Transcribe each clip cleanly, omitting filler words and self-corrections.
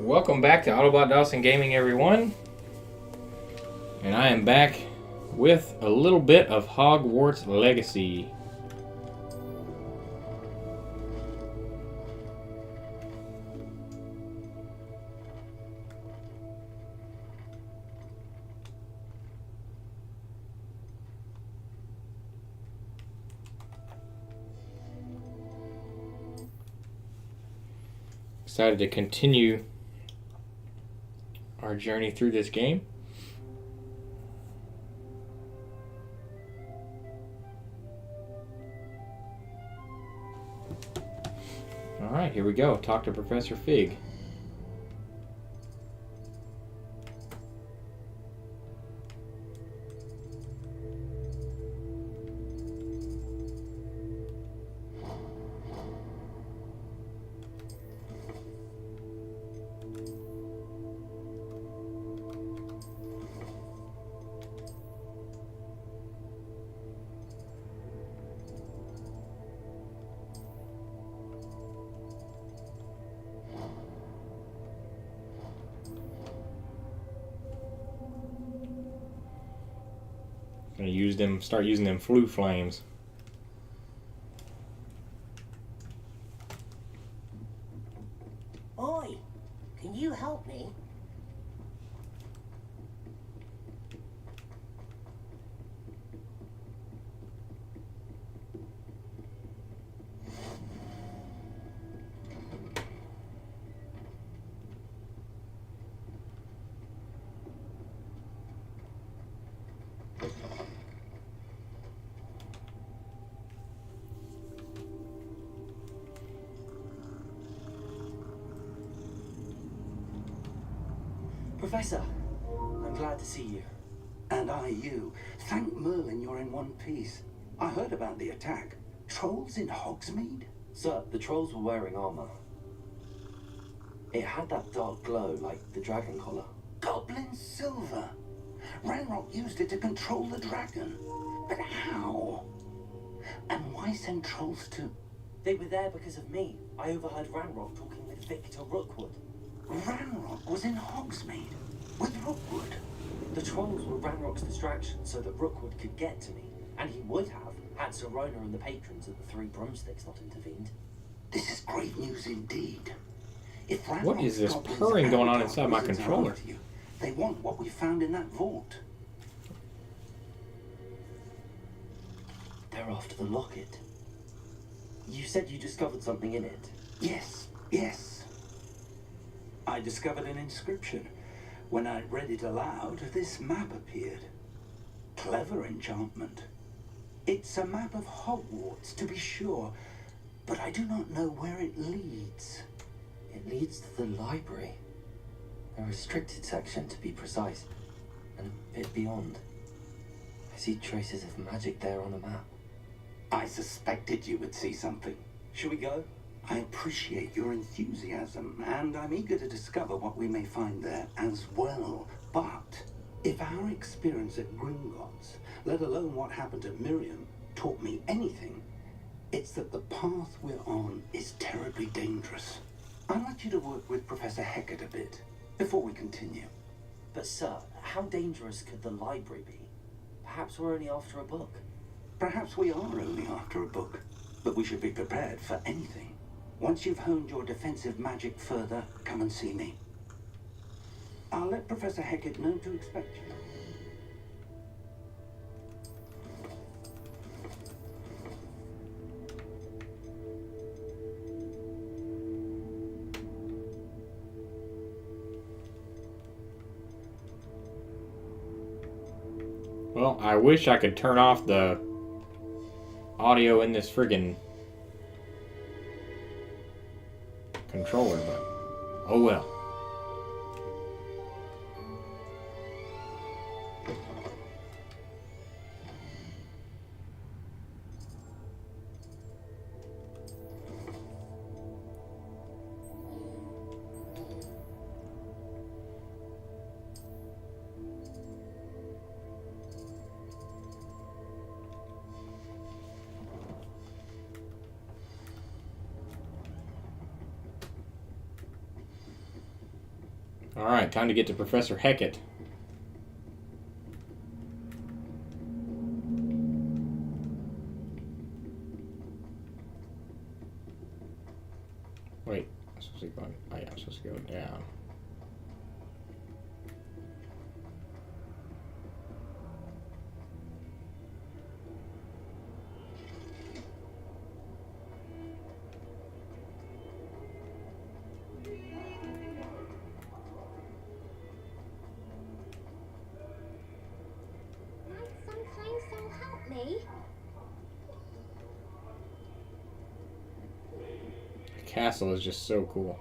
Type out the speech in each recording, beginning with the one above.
Welcome back to Autobot Dawson Gaming, everyone. And I am back with a little bit of Hogwarts Legacy. Decided to continue our journey through this game. Alright, here we go. Talk to Professor Fig. Gonna start using them flu flames. Oi, can you help me? Professor, I'm glad to see you. And I you. Thank Merlin you're in one piece. I heard about the attack. Trolls in Hogsmeade? Sir, the trolls were wearing armor. It had that dark glow like the dragon collar. Goblin silver. Ranrock used it to control the dragon. But how? And why send trolls to... They were there because of me. I overheard Ranrock talking with Victor Rookwood. Ranrock was in Hogsmeade with Rookwood. The trolls were Ranrock's distraction so that Rookwood could get to me. And he would have, had Serona and the patrons at the Three Broomsticks not intervened. This is great news indeed. If Ranrock's What is this goblins purring going on and inside my wizards are controller? after you, they want what we found in that vault. They're after the locket. You said you discovered something in it. Yes. I discovered an inscription. When I read it aloud, this map appeared. Clever enchantment. It's a map of Hogwarts, to be sure, but I do not know where it leads. It leads to the library. A restricted section, to be precise, and a bit beyond. I see traces of magic there on the map. I suspected you would see something. Shall we go? I appreciate your enthusiasm, and I'm eager to discover what we may find there as well. But if our experience at Gringotts, let alone what happened at Miriam, taught me anything, it's that the path we're on is terribly dangerous. I'd like you to work with Professor Hecat a bit before we continue. But sir, how dangerous could the library be? Perhaps we're only after a book. Perhaps we are only after a book, but we should be prepared for anything. Once you've honed your defensive magic further, come and see me. I'll let Professor Hecat know to expect you. Well, I wish I could turn off the audio in this friggin' controller, but oh well. Alright, time to get to Professor Hecat. Wait, I'm supposed to go. Oh yeah, I'm supposed to go down. Some kind soul help me. The castle is just so cool.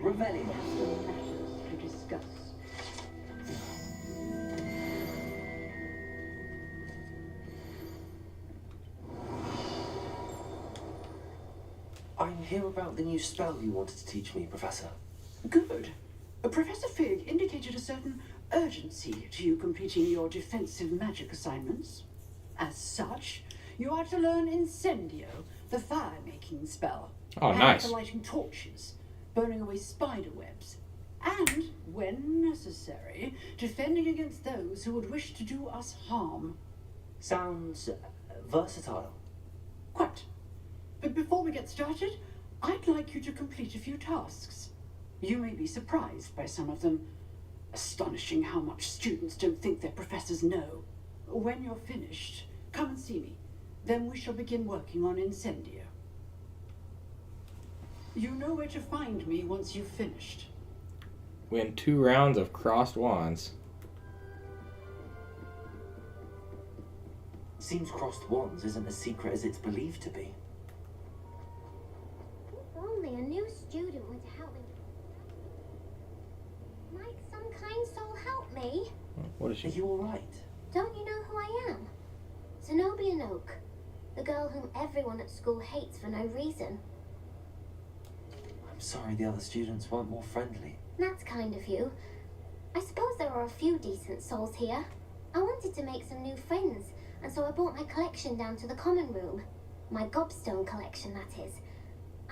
Revelli has some matters to discuss. I'm here about the new spell you wanted to teach me, Professor. Good. Professor Fig indicated a certain urgency to you completing your defensive magic assignments. As such, you are to learn Incendio, the fire-making spell. Oh, and nice. for lighting torches, burning away spider webs, and, when necessary, defending against those who would wish to do us harm. Sounds versatile. Quite. But before we get started, I'd like you to complete a few tasks. You may be surprised by some of them. Astonishing how much students don't think their professors know. When you're finished, come and see me. Then we shall begin working on Incendio. You know where to find me once you've finished. Win 2 rounds of crossed wands. Seems crossed wands isn't as secret as it's believed to be. If only a new student were to help me. Might some kind soul help me? What is Are she? you alright? Don't you know who I am? Zenobia Oak, the girl whom everyone at school hates for no reason. I'm sorry the other students weren't more friendly. That's kind of you. I suppose there are a few decent souls here. I wanted to make some new friends, and so I brought my collection down to the common room. My gobstone collection, that is.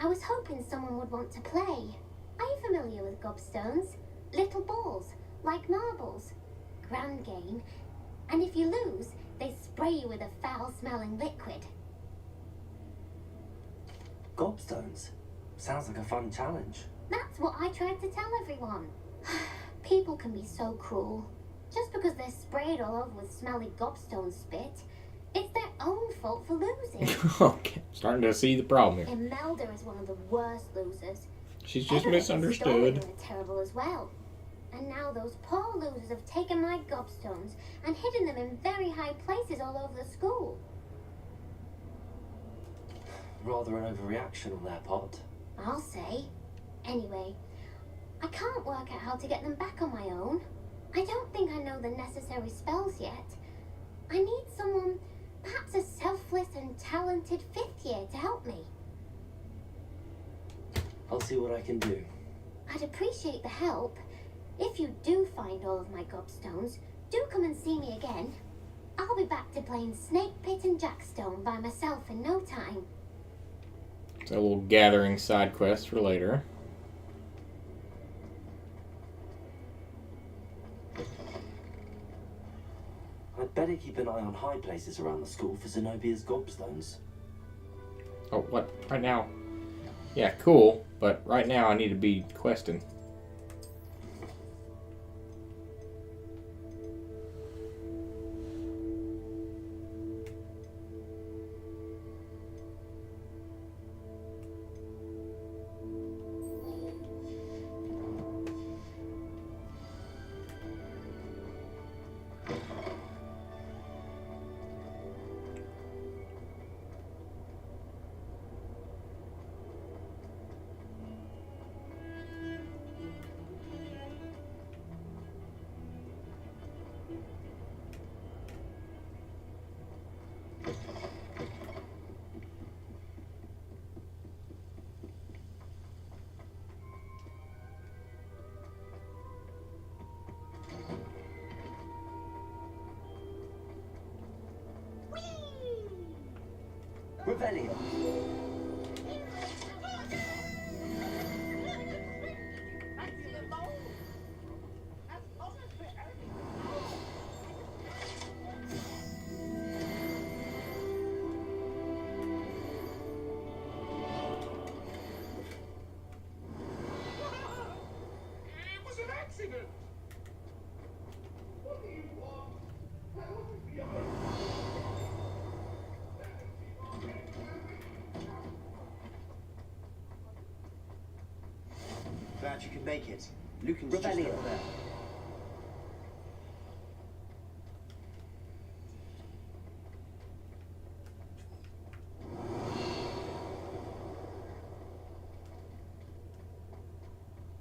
I was hoping someone would want to play. Are you familiar with gobstones? Little balls, like marbles. Grand game. And if you lose, they spray you with a foul-smelling liquid. Gobstones? Sounds like a fun challenge. That's what I tried to tell everyone. People can be so cruel. Just because they're sprayed all over with smelly gobstone spit, it's their own fault for losing. Okay, starting to see the problem here. Imelda is one of the worst losers. She's just Everett and misunderstood. Stolen are terrible as well. And now those poor losers have taken my gobstones and hidden them in very high places all over the school. Rather an overreaction on their part. I'll say. Anyway, I can't work out how to get them back on my own. I don't think I know the necessary spells yet. I need someone, perhaps a selfless and talented 5th year to help me. I'll see what I can do. I'd appreciate the help. If you do find all of my gobstones, do come and see me again. I'll be back to playing Snake Pit and Jackstone by myself in no time. It's a little gathering side quest for later. I'd better keep an eye on high places around the school for Zenobia's gobstones. Oh, what? Right now? Yeah, cool. But right now I need to be questing. Revelio. Glad you could make it. Lucan's just over there.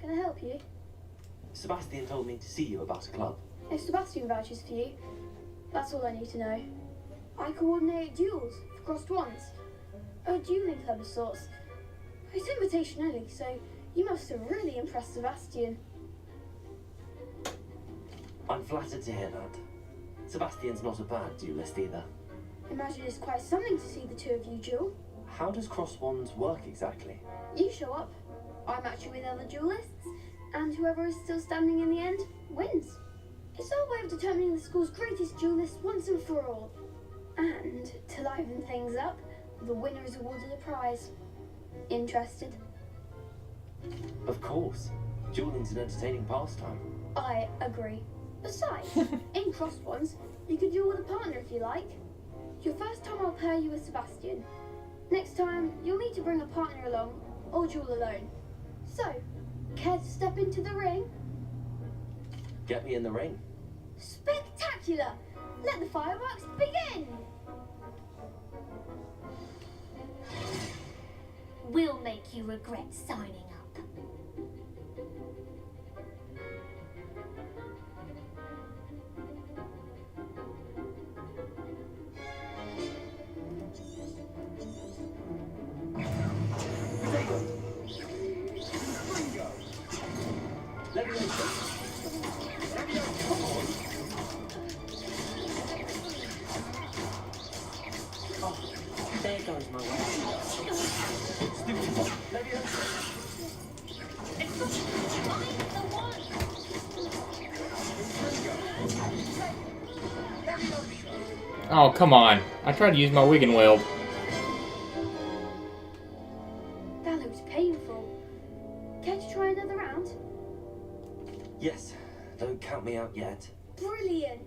Can I help you? Sebastian told me to see you about a club. If Sebastian vouches for you, that's all I need to know. I coordinate duels for crossed ones. A dueling club of sorts. It's invitation only, so you must have really impressed Sebastian. I'm flattered to hear that. Sebastian's not a bad duelist either. Imagine it's quite something to see the two of you duel. How does cross wands work exactly? You show up, I match you with other duelists, and whoever is still standing in the end wins. It's our way of determining the school's greatest duelist once and for all. And to liven things up, the winner is awarded a prize. Interested? Of course. Dueling's an entertaining pastime. I agree. Besides, in crossed ones, you can duel with a partner if you like. Your first time I'll pair you with Sebastian. Next time, you'll need to bring a partner along, or duel alone. So, care to step into the ring? Get me in the ring. Spectacular! Let the fireworks begin! We'll make you regret signing up. There goes my way. Oh, come on. I tried to use my Wigan Weld. That looks painful. Care to try another round? Yes, don't count me out yet. Brilliant!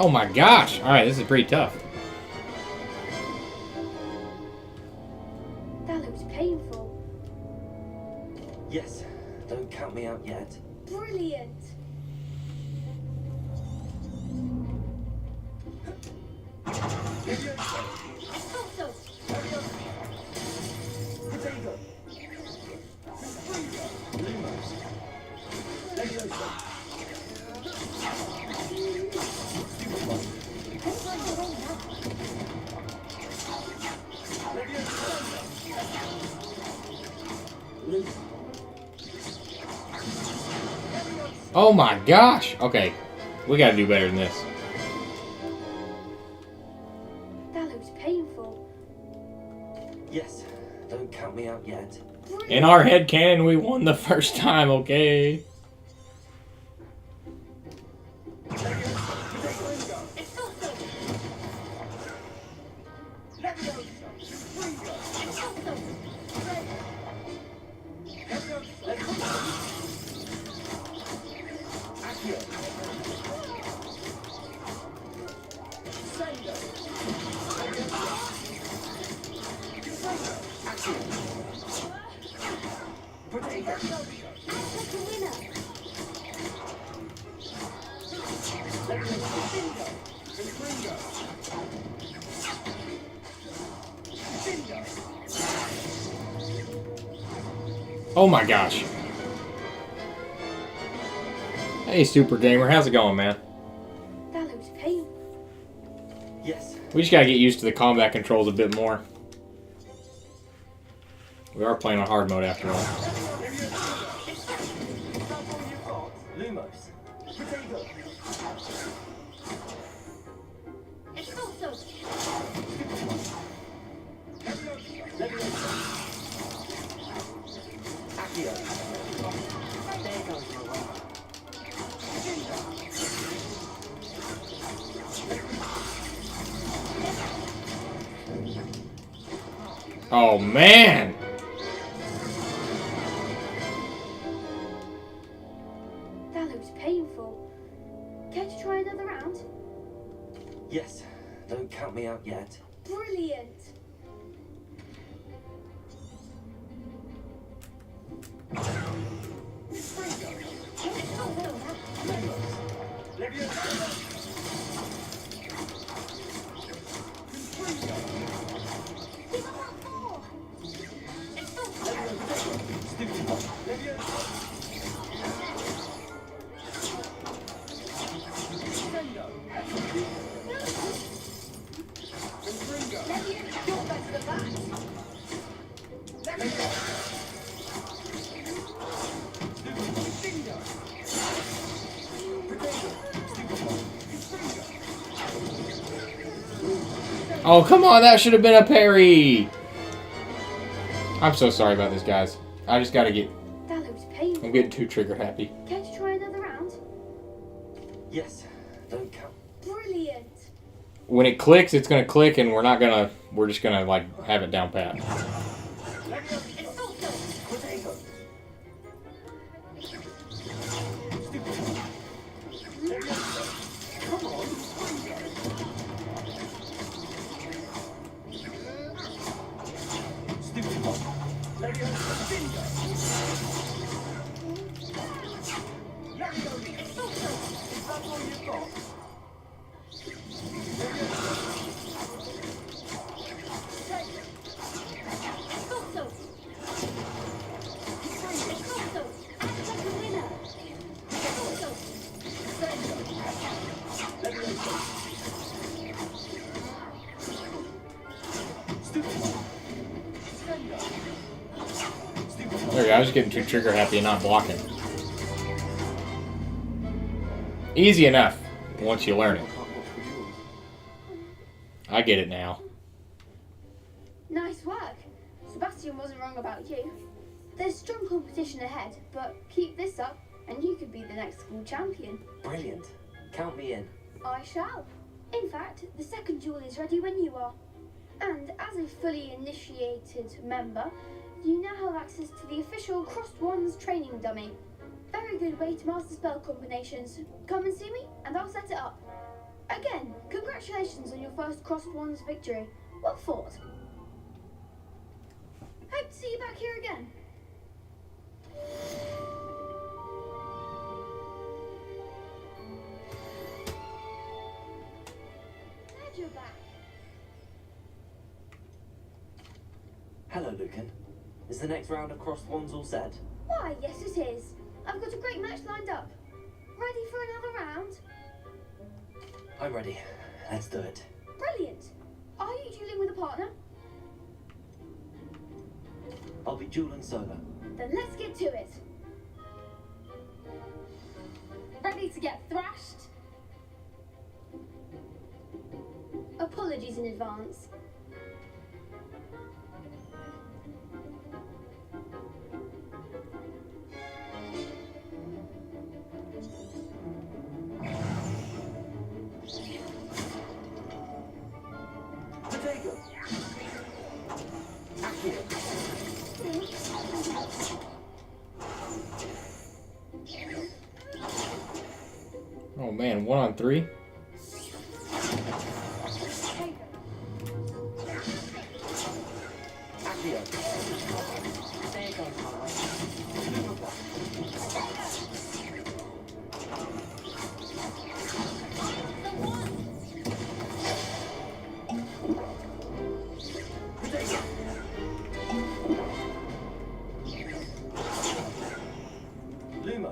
Oh my gosh! Alright, this is pretty tough. That looks painful. Yes, don't count me out yet. Brilliant! Oh my gosh! Okay, we gotta do better than this. That looks painful. Yes, don't count me out yet. In our head canon, we won the first time, okay? Oh my gosh. Hey, Super Gamer, how's it going, man? That looks painful. Yes. We just gotta get used to the combat controls a bit more. We are playing on hard mode after all. Lumos. It's also. Accio. There goes my way. Oh man! That looks painful. Care to try another round? Yes. Don't count me out yet. Brilliant. Oh, come on, that should have been a parry! I'm so sorry about this, guys. I just gotta get... That looks painful. I'm getting too trigger happy. Care to try another round? Yes. Don't count. Brilliant. When it clicks, it's gonna click, and we're just gonna, like, have it down pat. There you go, I was getting too trigger happy and not blocking. Easy enough once you learn it. I get it now. Nice work. Sebastian wasn't wrong about you. There's strong competition ahead, but keep this up and you could be the next school champion. Brilliant. Count me in. I shall. In fact, the second duel is ready when you are. And as a fully initiated member, you now have access to the official Crossed Wands training dummy. Very good way to master spell combinations. Come and see me and I'll set it up. Again, congratulations on your first Crossed Wands victory. Well fought. Hope to see you back here again. Glad you're back. Hello, Lucan. Is the next round of Crossed Wands all set? Why, yes it is. I've got a great match lined up. Ready for another round? I'm ready. Let's do it. Brilliant. Are you dueling with a partner? I'll be dueling solo. Then let's get to it. Ready to get thrashed? Apologies in advance. Potato. Accio. Oh man, 1 on 3? Accio. There goes my way. Luma.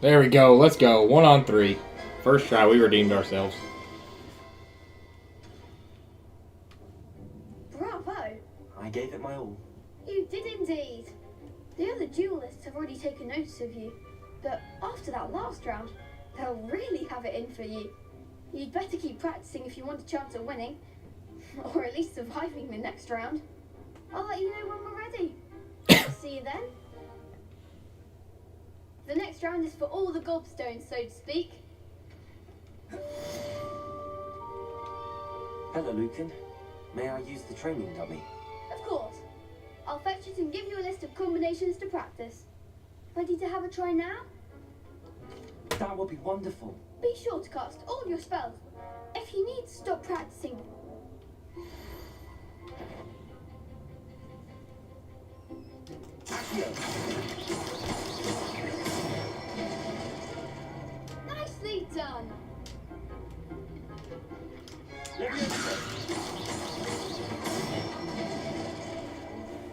There we go. Let's go. 1 on 3. First try, we redeemed ourselves. Bravo! I gave it my all. You did indeed. The other duelists have already taken notice of you, but after that last round, they'll really have it in for you. You'd better keep practicing if you want a chance at winning, or at least surviving the next round. I'll let you know when we're ready. See you then. The next round is for all the gobstones, so to speak. Hello, Lucan. May I use the training dummy? Of course. I'll fetch it and give you a list of combinations to practice. Ready to have a try now? That would be wonderful. Be sure to cast all your spells. If you need to stop practicing, nicely done.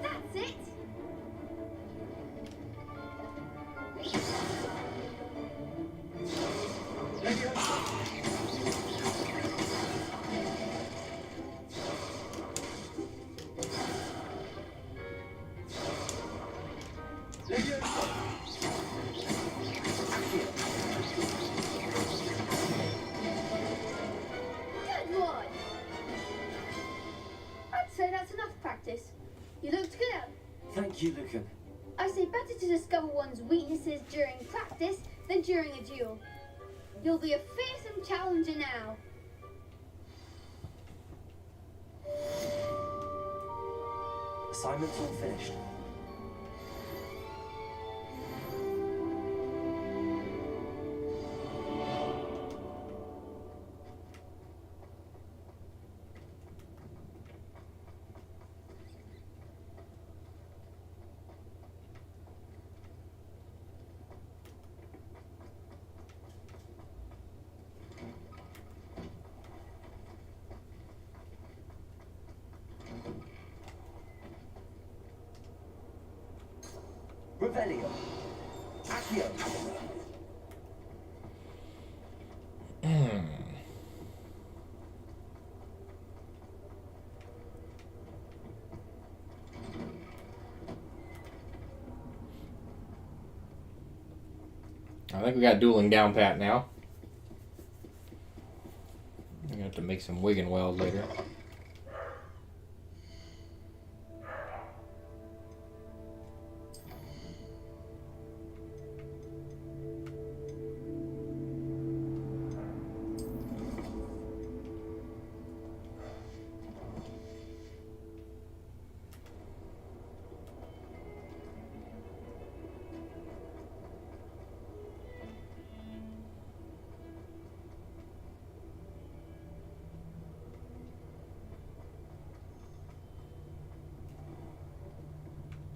That's it. Good one. I'd say that's enough practice. You looked good. Thank you, Lucan. I say better to discover one's weaknesses during practice than during a duel. You'll be a fearsome challenger now. Assignment's all finished. Revelio. Accio. I think we got dueling down pat now. I'm gonna have to make some Wigan wells later.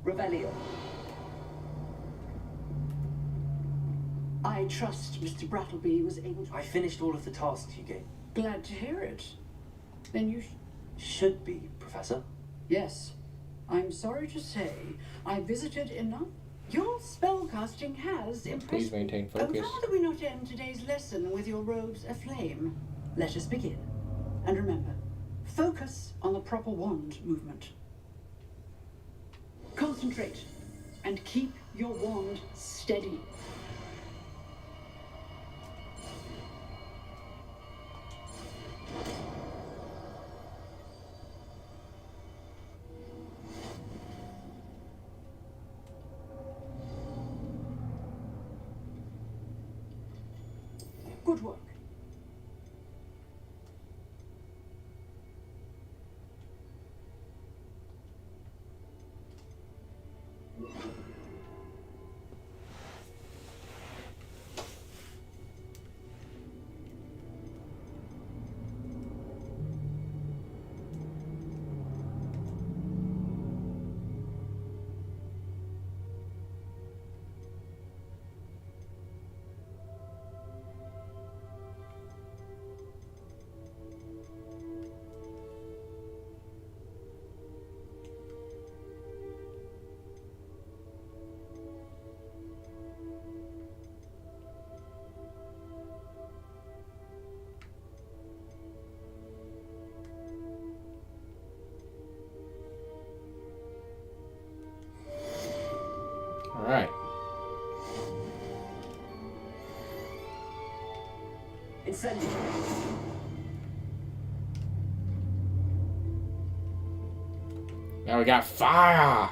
Revelio. I trust Mr. Brattleby was able to... I finished all of the tasks you gave. Glad to hear it. Then you Should be, Professor. Yes. I'm sorry to say, I visited enough. Your spellcasting has impressed Please maintain focus. How do we not end today's lesson with your robes aflame? Let us begin. And remember, focus on the proper wand movement. Concentrate and keep your wand steady. Good work. Incendio. Now we got fire!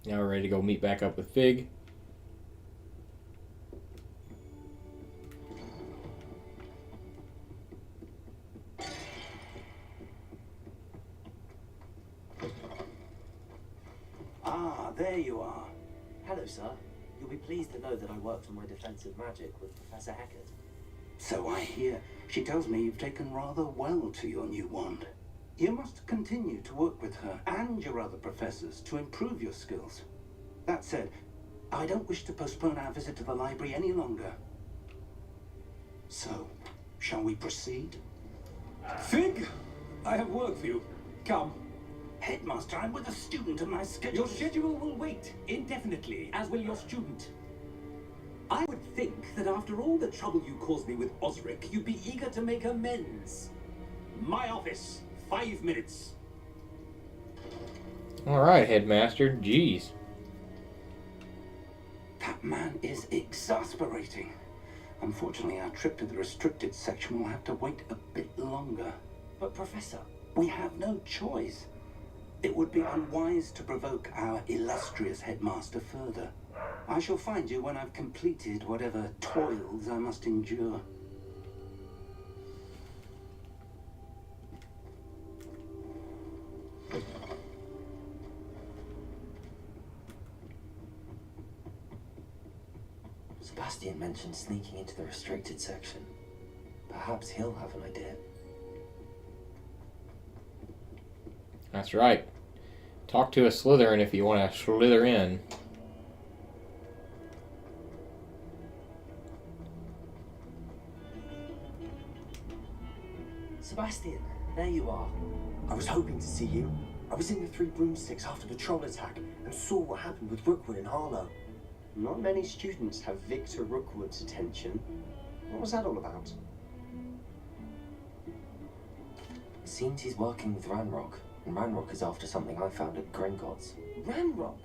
Now we're ready to go meet back up with Fig. Ah, there you are. Hello, sir. You'll be pleased to know that I worked on my defensive magic with Professor Eckert. So I hear. She tells me you've taken rather well to your new wand. You must continue to work with her and your other professors to improve your skills. That said, I don't wish to postpone our visit to the library any longer. So, shall we proceed? Fig, I have work for you. Come. Headmaster, I'm with a student and my schedule... Your schedule will wait indefinitely, as will your student. I would think that after all the trouble you caused me with Osric, you'd be eager to make amends. My office, 5 minutes. Alright, Headmaster. Jeez. That man is exasperating. Unfortunately, our trip to the restricted section will have to wait a bit longer. But, Professor... We have no choice. It would be unwise to provoke our illustrious headmaster further. I shall find you when I've completed whatever toils I must endure. Sebastian mentioned sneaking into the restricted section. Perhaps he'll have an idea. That's right. Talk to a Slytherin if you want to slither in. Sebastian, there you are. I was hoping to see you. I was in the Three Broomsticks after the troll attack and saw what happened with Rookwood and Harlow. Not many students have Victor Rookwood's attention. What was that all about? It seems he's working with Ranrock, and Ranrock is after something I found at Gringotts. Ranrock?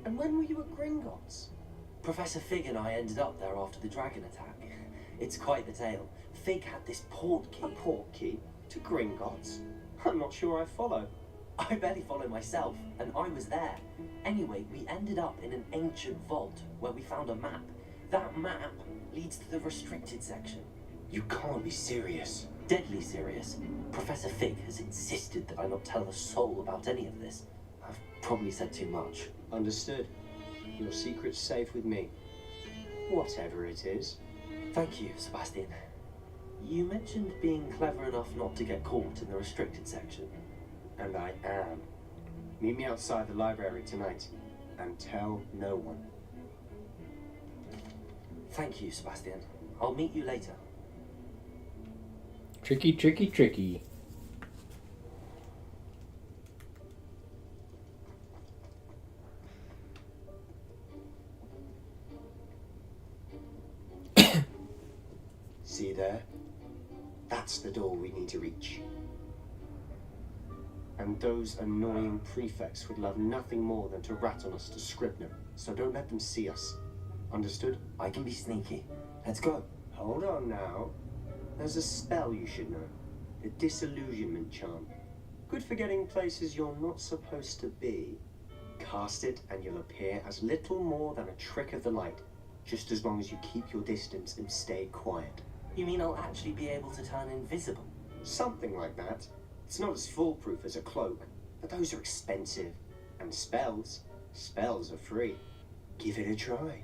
And when were you at Gringotts? Professor Fig and I ended up there after the dragon attack. It's quite the tale. Fig had this port key. A port key? To Gringotts? I'm not sure I follow. I barely follow myself, and I was there. Anyway, we ended up in an ancient vault where we found a map. That map leads to the restricted section. You can't be serious. Deadly serious. Professor Fig has insisted that I not tell a soul about any of this. I've probably said too much. Understood. Your secret's safe with me. Whatever it is. Thank you, Sebastian. You mentioned being clever enough not to get caught in the restricted section. And I am. Meet me outside the library tonight, and tell no one. Thank you, Sebastian. I'll meet you later. Tricky, tricky, tricky. See there? That's the door we need to reach. And those annoying prefects would love nothing more than to rat on us to Scribner, so don't let them see us. Understood? I can be sneaky. Let's go. Hold on now. There's a spell you should know. The disillusionment charm. Good for getting places you're not supposed to be. Cast it and you'll appear as little more than a trick of the light, just as long as you keep your distance and stay quiet. You mean I'll actually be able to turn invisible? Something like that. It's not as foolproof as a cloak, but those are expensive. And spells are free. Give it a try.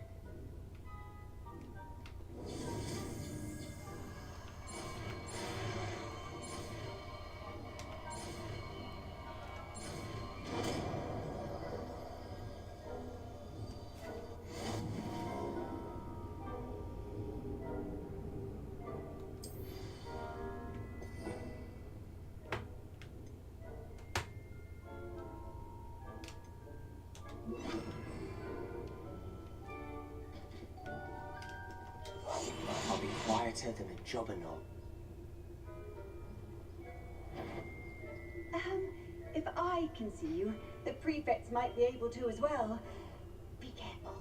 than a jobberknoll. If I can see you, the prefects might be able to as well. Be careful.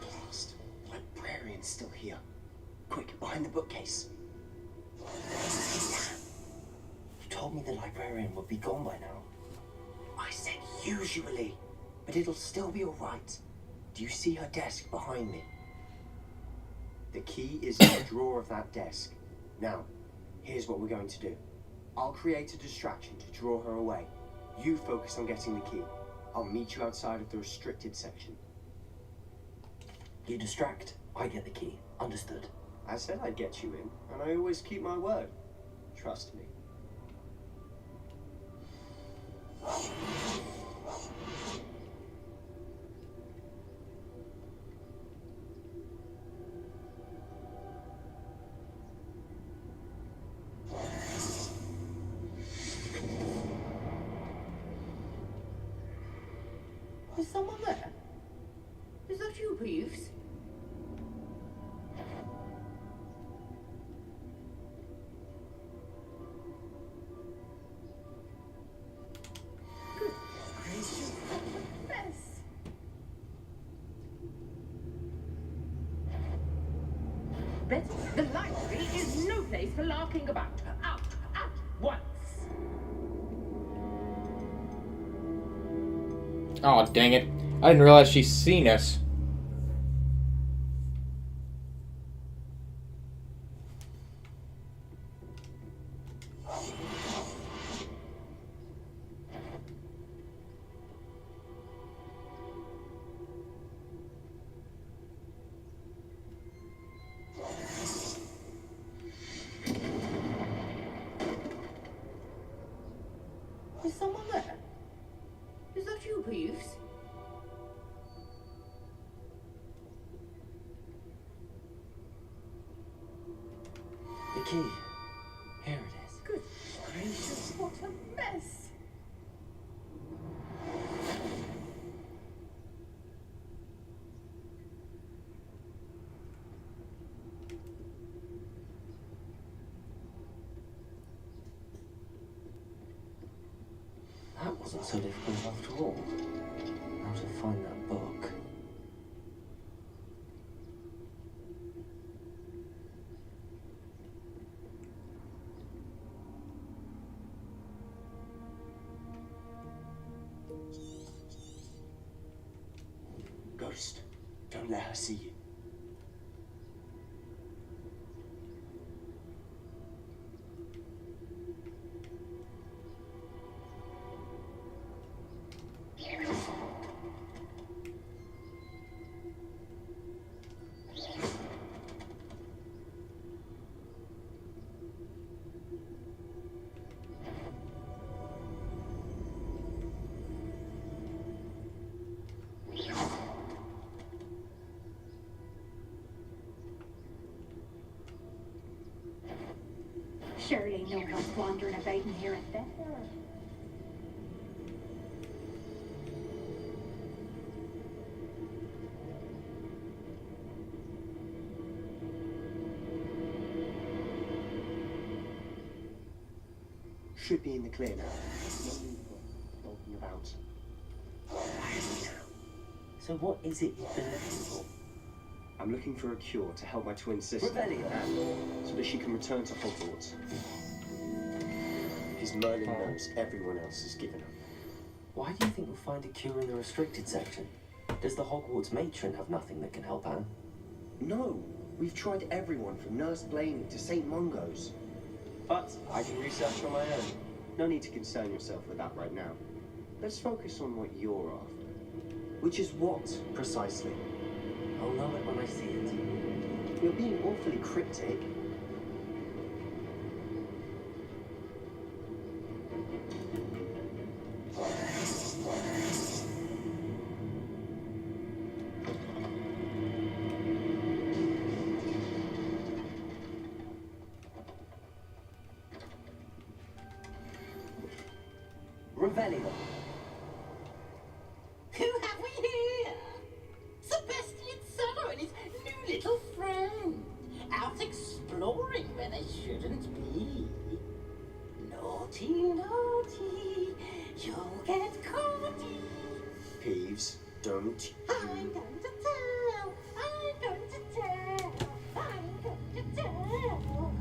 Blast. Librarian's still here. Quick, behind the bookcase. You told me the librarian would be gone by now. I said usually, but it'll still be alright. Do you see her desk behind me? The key is in the drawer of that desk. Now, here's what we're going to do. I'll create a distraction to draw her away. You focus on getting the key. I'll meet you outside of the restricted section. You distract, I get the key. Understood. I said I'd get you in, and I always keep my word. Trust me. Is someone there? Is that you, Peeves? Good gracious, what a mess! Betty, the library is no place for larking about. Out at once! Oh, dang it. I didn't realize she's seen us. Is someone there? Is that you, Peeves? The key. Here it is. Good gracious, what a mess! That wasn't so difficult after all. How to find that book. Ghost, don't let her see you. Surely no one's wandering about in here and there. Should be in the clear now. No need for talking about. So what is it you've been looking for? I'm looking for a cure to help my twin sister, Rebellion. so that she can return to Hogwarts. Because Merlin knows everyone else has given up. Why do you think you'll find a cure in the restricted section? Does the Hogwarts matron have nothing that can help Anne? No, we've tried everyone from Nurse Blaney to St. Mungo's. But I can research on my own. No need to concern yourself with that right now. Let's focus on what you're after. Which is what, precisely? I'll know it when I see it. You're being awfully cryptic. Revelio. Who have we here? Sebastian Sutter and his new little friend. Out exploring where they shouldn't be. Naughty, naughty, you'll get caughty. Peeves, don't I'm going to tell, I'm going to tell, I'm going to tell.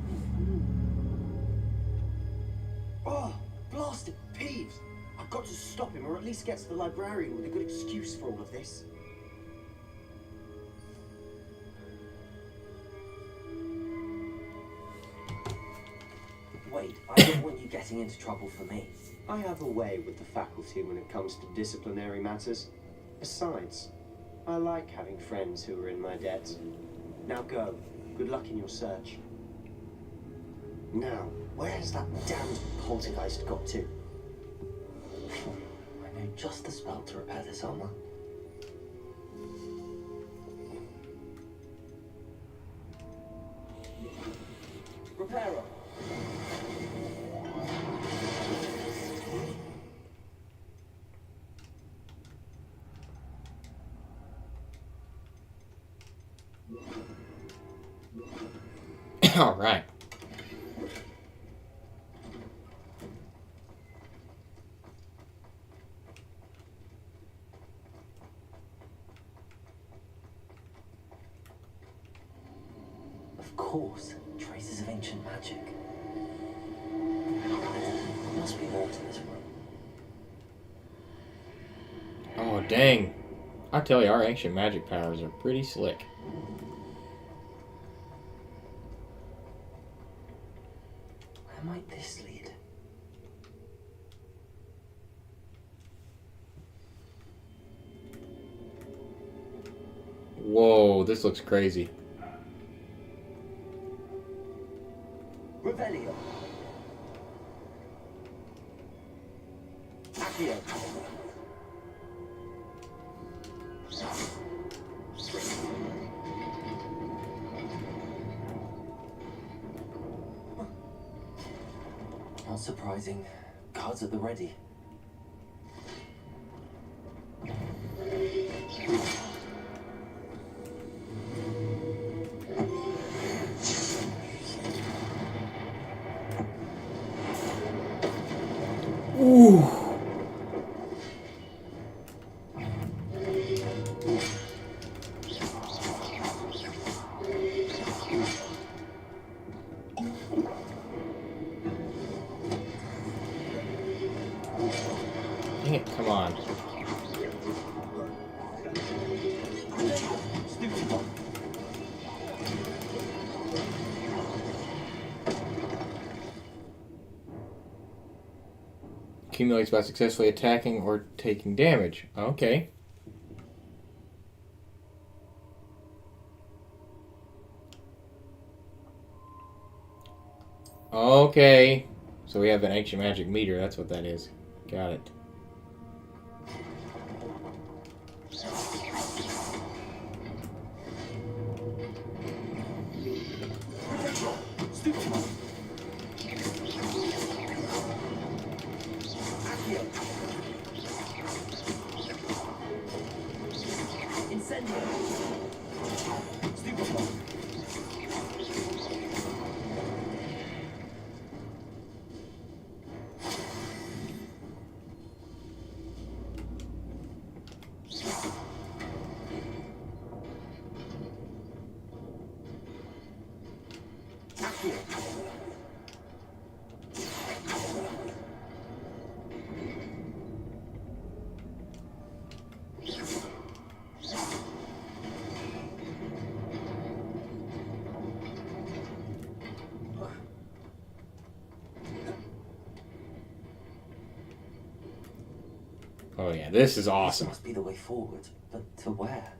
Oh, blasted Peeves! I've got to stop him, or at least get to the librarian with a good excuse for all of this. Wait, I don't want you getting into trouble for me. I have a way with the faculty when it comes to disciplinary matters. Besides, I like having friends who are in my debt. Now go. Good luck in your search. Now, where's that damned poltergeist got to? I know just the spell to repair this armor. Reparo. All right. Of course, traces of ancient magic. There must be more to this room. Oh, dang. I tell you, our ancient magic powers are pretty slick. Where might this lead? Whoa, this looks crazy. Revelio. Accio. Not surprising. Cards at the ready. Ooh. Dang it, come on. Accumulates by successfully attacking or taking damage. Okay. Okay. So we have an ancient magic meter. That's what that is. Got it. Oh yeah, this is awesome. This must be the way forward, but to where?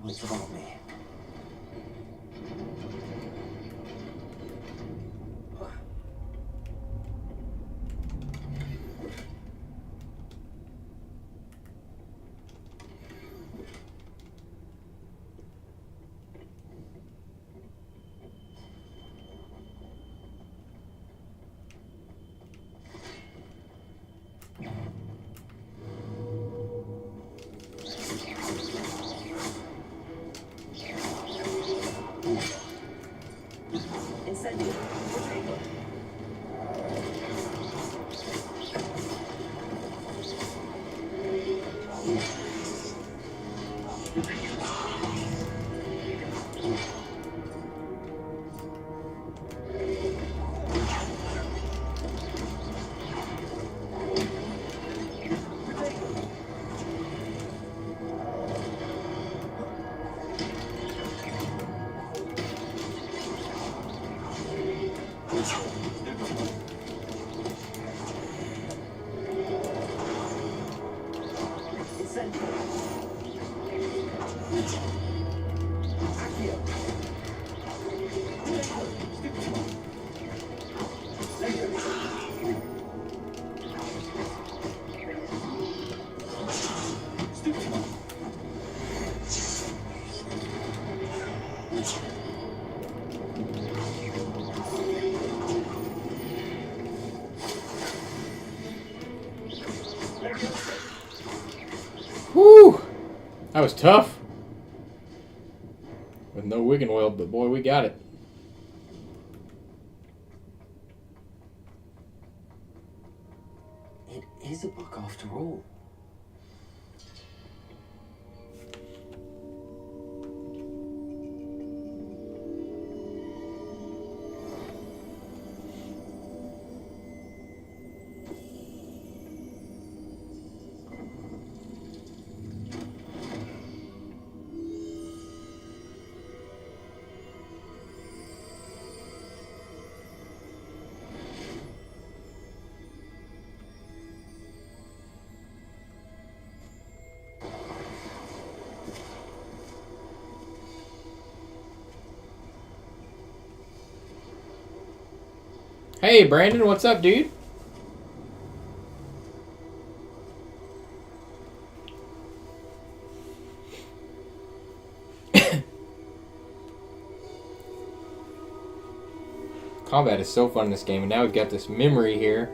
tablets about me. Incendio. Potato. Whew! That was tough. With no wiggin' well, but boy, we got it. It is a book after all. Hey, Brandon, what's up, dude? Combat is so fun in this game, and now we've got this memory here.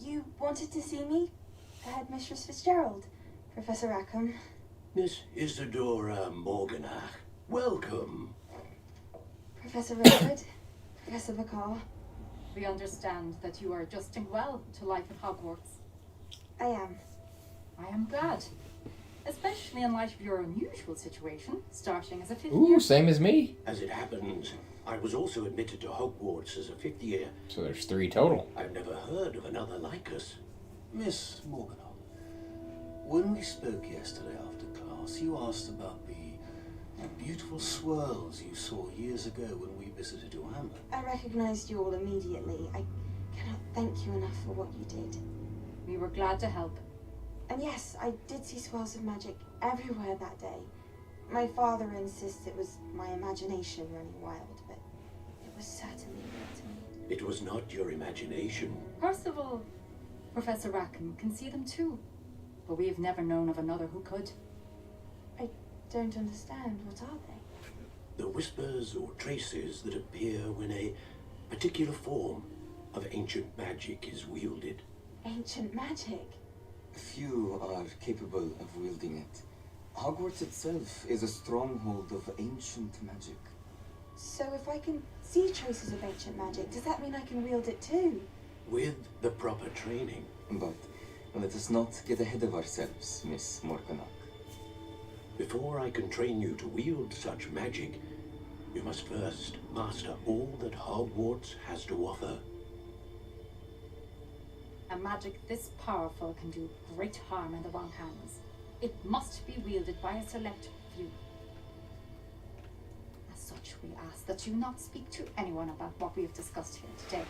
You wanted to see me? Headmistress Fitzgerald, Professor Rackham. Miss Isadora Morganach, welcome. Professor Redwood, Professor Bakar. We understand that you are adjusting well to life at Hogwarts. I am. I am glad. Especially in light of your unusual situation, starting as a fifth Ooh, year. same as me. As it happens, I was also admitted to Hogwarts as a fifth year. So there's 3 total. I've never heard of another like us. Miss Morganach, when we spoke yesterday after class, you asked about the beautiful swirls you saw years ago when we visited your hamlet. I recognized you all immediately. I cannot thank you enough for what you did. We were glad to help. And yes, I did see swirls of magic everywhere that day. My father insists it was my imagination running wild, but it was certainly real to me. It was not your imagination. Percival, Professor Rackham can see them too. But we have never known of another who could. I don't understand. What are they? The whispers or traces that appear when a particular form of ancient magic is wielded. Ancient magic? Few are capable of wielding it. Hogwarts itself is a stronghold of ancient magic. So if I can see traces of ancient magic, does that mean I can wield it too? With the proper training. But let us not get ahead of ourselves, Miss Morganach. Before I can train you to wield such magic, you must first master all that Hogwarts has to offer. A magic this powerful can do great harm in the wrong hands. It must be wielded by a select few. As such, we ask that you not speak to anyone about what we have discussed here today.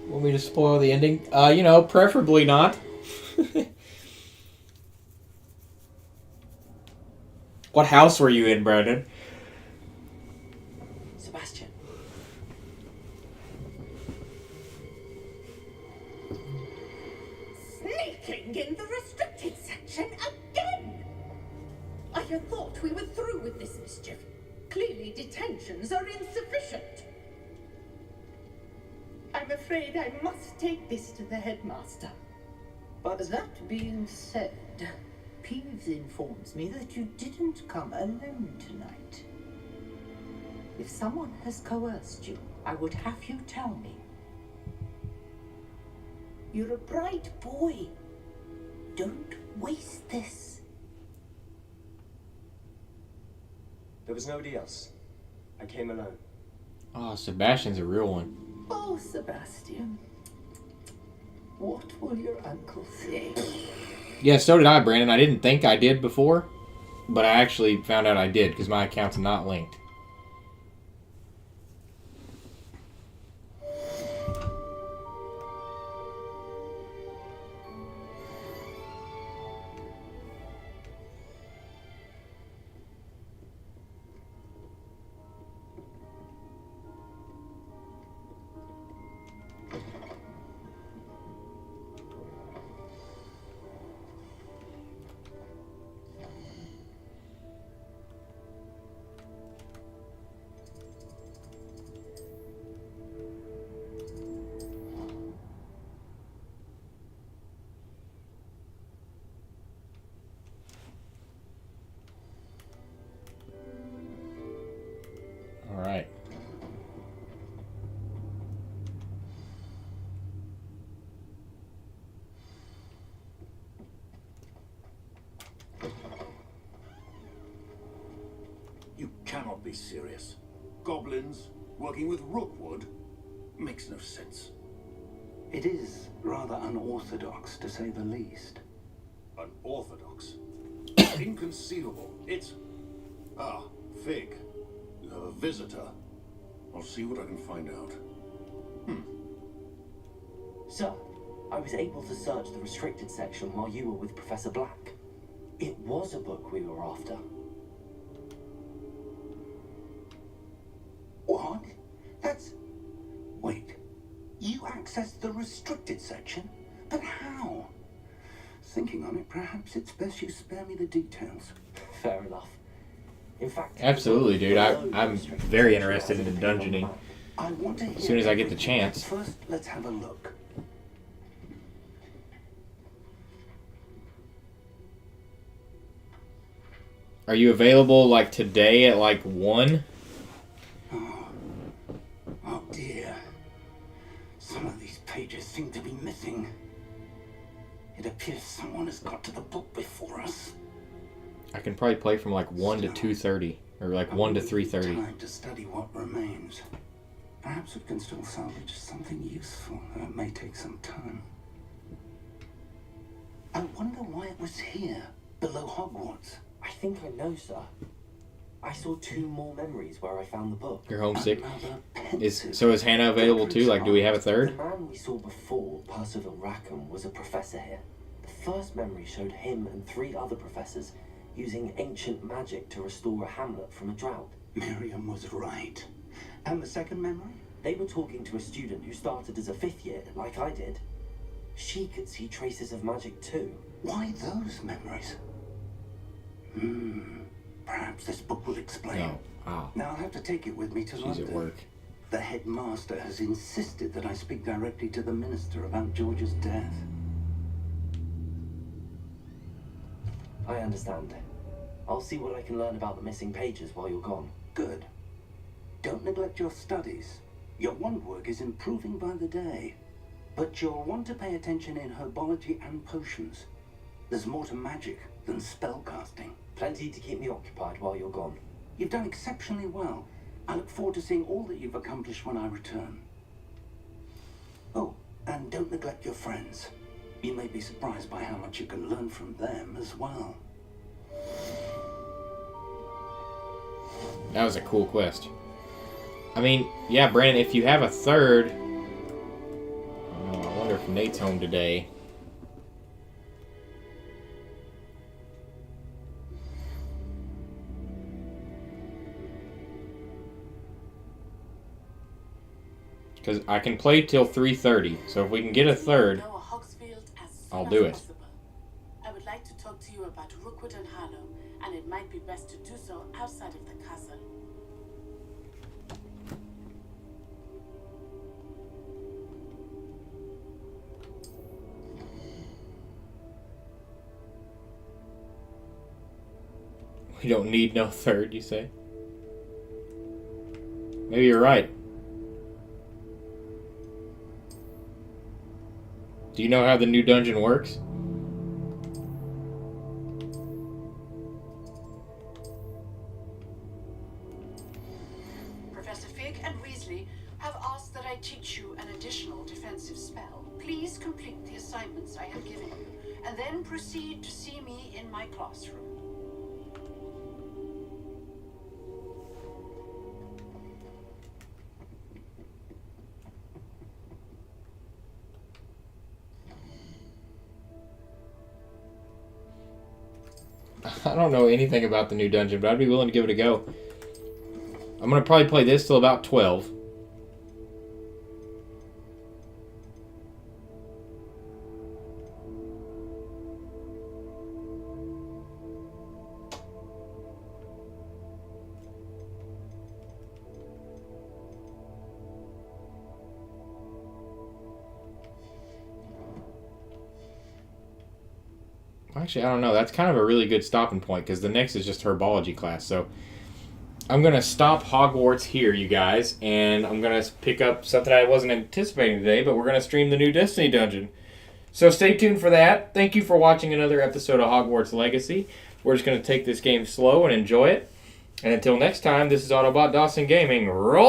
Want me to spoil the ending? Preferably not. What house were you in, Brandon? Sebastian. Sneaking in the restricted section again! I had thought we were through with this mischief. Clearly detentions are insufficient. I'm afraid I must take this to the headmaster. But that being said, Peeves informs me that you didn't come alone tonight. If someone has coerced you, I would have you tell me. You're a bright boy. Don't waste this. There was nobody else. I came alone. Oh, Sebastian's a real one. Oh, Sebastian. What will your uncle say? Yeah, so did I, Brandon. I didn't think I did before, but I actually found out I did because my account's not linked. All right. You cannot be serious. Goblins working with Rookwood makes no sense. It is rather unorthodox, to say the least. Unorthodox? Inconceivable. It's... Ah, Fig. You have a visitor. I'll see what I can find out. Sir, I was able to search the restricted section while you were with Professor Black. It was a book we were after. What? That's... Wait. You accessed the restricted section? But how? Thinking on it, perhaps it's best you spare me the details. Fair enough. In fact... Absolutely, dude. I'm very interested in dungeoning I want to hear as soon as I get the chance. First, let's have a look. Are you available like today at like 1? Oh dear. Some of these pages seem to be missing. It appears someone has got to the book before us. I can probably play from like 1 to 2:30 or like 1 to 3:30. Time to study what remains. Perhaps we can still salvage something useful. It may take some time. I wonder why it was here, below Hogwarts. I think I know, sir. I saw 2 more memories where I found the book. You're homesick. Is Hannah available too? Like, do we have a third? The man we saw before, Percival Rackham, was a professor here. The first memory showed him and 3 other professors using ancient magic to restore a hamlet from a drought. Miriam was right. And the second memory? They were talking to a student who started as a 5th year, like I did. She could see traces of magic too. Why those memories? Perhaps this book will explain. No. Ah. Now I'll have to take it with me to London. She's at work. The headmaster has insisted that I speak directly to the minister about George's death. I understand. I'll see what I can learn about the missing pages while you're gone. Good. Don't neglect your studies. Your wand work is improving by the day. But you'll want to pay attention in herbology and potions. There's more to magic than spellcasting. Plenty to keep me occupied while you're gone. You've done exceptionally well. I look forward to seeing all that you've accomplished when I return. Oh, and don't neglect your friends. You may be surprised by how much you can learn from them as well. That was a cool quest. I mean, yeah, Brandon, if you have a third... Oh, I wonder if Nate's home today. Because I can play till 3:30, so if we can get a third, I'll do it. I would like to talk to you about Rookwood and Harlow, and it might be best to do so outside of the castle. We don't need no third, you say? Maybe you're right. Do you know how the new dungeon works? Professor Fig and Weasley have asked that I teach you an additional defensive spell. Please complete the assignments I have given you, and then proceed to see me in my classroom. I don't know anything about the new dungeon, but I'd be willing to give it a go. I'm going to probably play this till about 12. Actually, I don't know. That's kind of a really good stopping point because the next is just herbology class. So I'm going to stop Hogwarts here, you guys, and I'm going to pick up something I wasn't anticipating today, but we're going to stream the new Destiny dungeon. So stay tuned for that. Thank you for watching another episode of Hogwarts Legacy. We're just going to take this game slow and enjoy it. And until next time, this is Autobot Dawson Gaming. Roll!